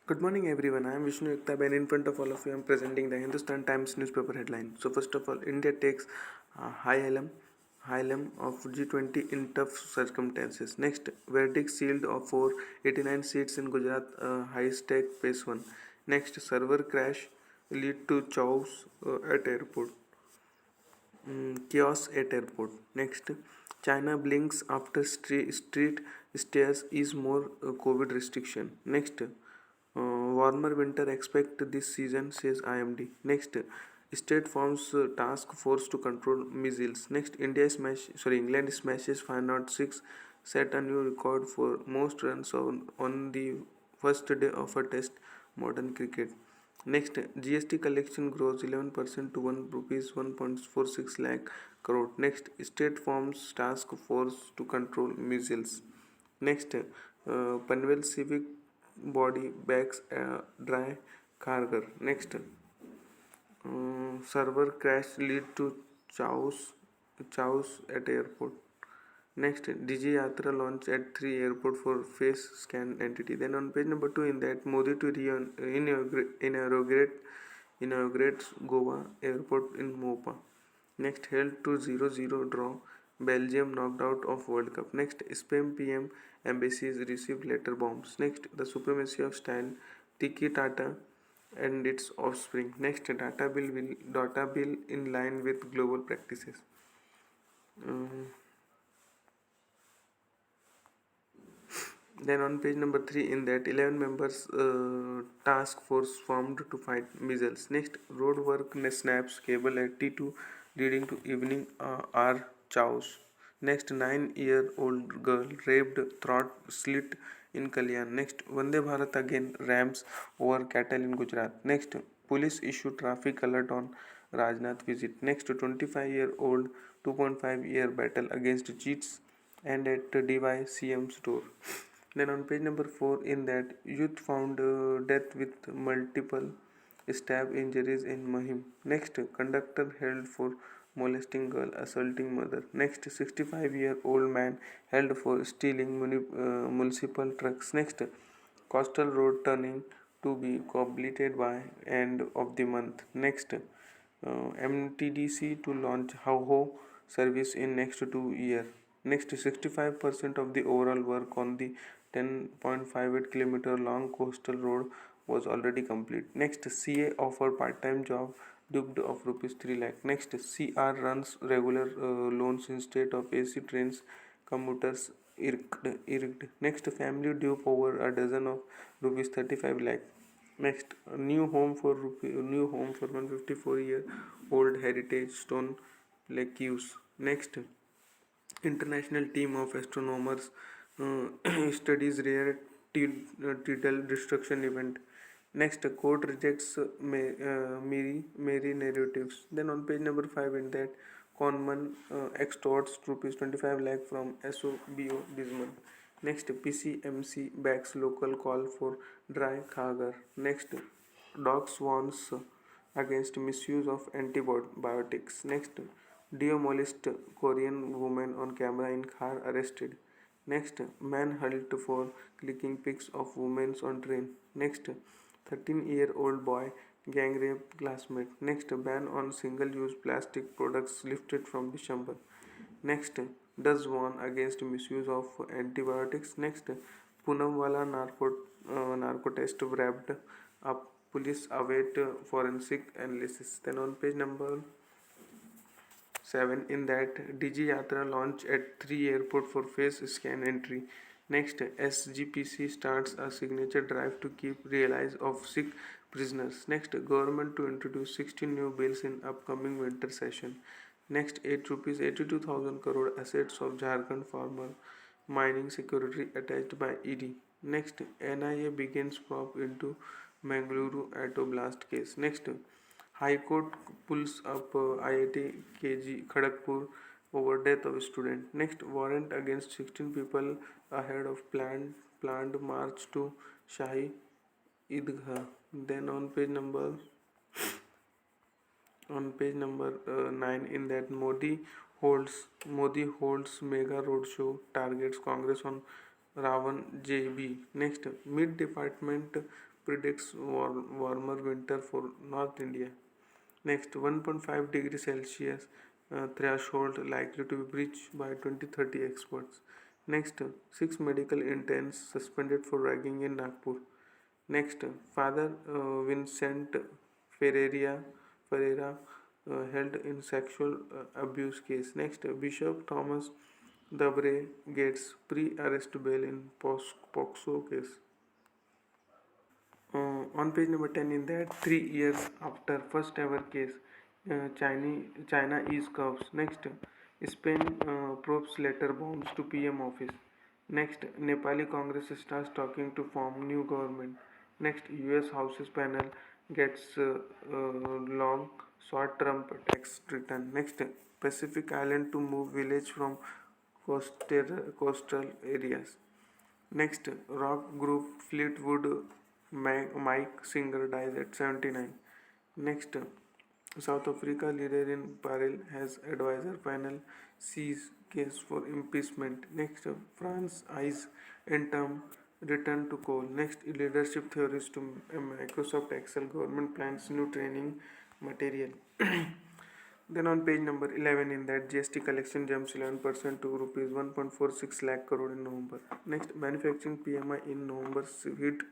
Good morning, everyone. I am Vishnu Yuktab, and in front of all of you, I am presenting the Hindustan Times newspaper headline. So, first of all, India takes high elm of G20 in tough circumstances. Next, verdict sealed for 89 seats in Gujarat high stake phase 1. Next, server crash lead to chaos at airport. Chaos at airport. Next, China blinks after street stairs is more COVID restriction. Next, warmer winter expect this season, says IMD. Next, state forms task force to control missiles. Next, England smashes 506, set a new record for most runs on the first day of a test modern cricket. Next, GST collection grows 11% to 1 rupees 1.46 lakh crore. Next, state forms task force to control missiles. Next, Panvel civic body backs dry cargo. Next, server crash lead to chaos at airport. Next, DG Yatra launch at 3 airport for face scan entity. Then on page number 2, in that Modi to inaugurates Goa airport in Mopa. Next, held to 0-0 draw. Belgium knocked out of World Cup. Next, Spain PM embassies received letter bombs. Next, the supremacy of style. Tiki Tata and its offspring. Next, data bill in line with global practices. Then on page number 3, in that 11 members task force formed to fight measles. Next, road work snaps cable at T2 leading to evening hour chaos. Next, 9-year-old girl raped, throat slit in Kalyan. Next, Vande Bharat again rams over cattle in Gujarat. Next, police issue traffic alert on Rajnath visit. Next, 25-year-old 2.5-year battle against cheats and at DYCM store. Then on page number 4, in that youth found death with multiple stab injuries in Mahim. Next, conductor held for molesting girl, assaulting mother. Next, 65-year-old man held for stealing municipal trucks. Next, coastal road turning to be completed by end of the month. Next, MTDC to launch HOHO service in next 2 years. Next, 65% of the overall work on the 10.58 kilometer long coastal road was already complete. Next, CA offer part-time job duped of rupees 3 lakh. Next, CR runs regular loans instead of AC trains. Commuters irked. Next, family dupe over a dozen of rupees 35 lakh. Next, a new home for 154-year-old heritage stone plaques. Next, international team of astronomers studies rare tidal destruction event. Next, court rejects Mary narratives. Then on page number 5, in that Conman extorts rupees 25 lakh from SOBO Bisman. Next, PCMC backs local call for dry khagar. Next, docs warns against misuse of antibiotics. Next, demolished Korean woman on camera in car arrested. Next, man held for clicking pics of women on train. Next, 13-year-old boy gang rape classmate. Next, ban on single-use plastic products lifted from December. Next, does warn against misuse of antibiotics. Next, Poonamwala narco test wrapped up. Police await forensic analysis. Then on page number 7, in that DG Yatra launch at 3 airport for face scan entry. Next, SGPC starts a signature drive to keep realize of sick prisoners. Next, government to introduce 16 new bills in upcoming winter session. Next, 8 rupees 82,000 crore assets of Jharkhand farmer mining security attached by ED. Next, NIA begins probe into Mangaluru auto blast case. Next, High Court pulls up IIT KG Kharagpur over death of student. Next, warrant against 16 people ahead of planned march to Shahi Idgah. Then on page number 9, in that Modi holds mega roadshow, targets Congress on Ravan JB. Next, mid department predicts warmer winter for North India. Next, 1.5 degrees Celsius threshold likely to be breached by 2030 experts. Next, 6 medical interns suspended for ragging in Nagpur. Next, Father Vincent Ferreira held in sexual abuse case. Next, Bishop Thomas Dabre gets pre-arrest bail in POXO case. On page number 10, in that 3 years after first ever case, China is curves. Next, Spain probes letter bombs to PM office. Next, Nepali Congress starts talking to form new government. Next, US House's panel gets long short Trump tax return. Next, Pacific Island to move village from coastal areas. Next, rock group Fleetwood Mike Singer dies at 79. Next, South Africa leader in peril has advisor panel sees case for impeachment. Next, France eyes in term return to coal. Next, leadership theories to Microsoft Excel government plans new training material. Then on page number 11, in that GST collection jumps 11% to rupees 1.46 lakh crore in November. Next, manufacturing PMI in November hit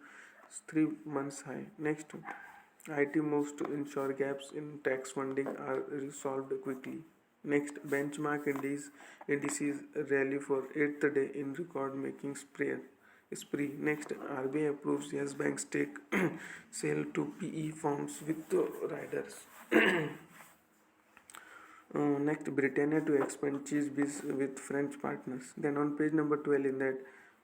3 months high. Next, IT moves to ensure gaps in tax funding are resolved quickly. Next, benchmark indices rally for 8th day in record making spree. Next, RBI approves Yes Bank stake sale to PE firms with riders. Next, Britannia to expand cheese biz with French partners. Then on page number 12, in that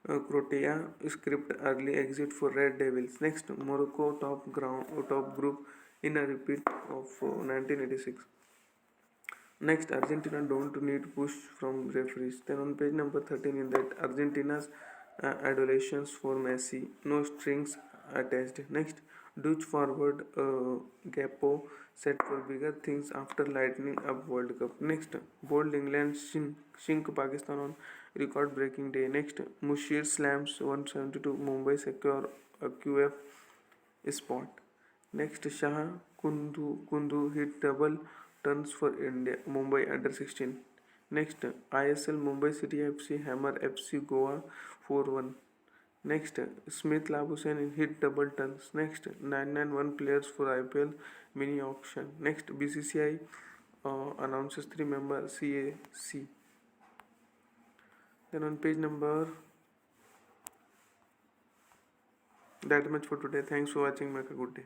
Croatia script early exit for Red Devils. Next, Morocco top group in a repeat of 1986. Next, Argentina don't need push from referees. Then on page number 13, in that Argentina's adulations for Messi, no strings attached. Next, Dutch forward Gapo set for bigger things after lightening up World Cup. Next, bold England sink Pakistan on record breaking day. Next, Mushir slams 172, Mumbai secure a QF spot. Next, Shah Kundu hit double turns for India Mumbai under 16. Next, ISL Mumbai City FC hammer FC Goa 4-1. Next, Smith Labusen hit double turns. Next, 991 players for IPL mini auction. Next, BCCI announces 3-member CAC. Then on page number, that much for today. Thanks for watching. Make a good day.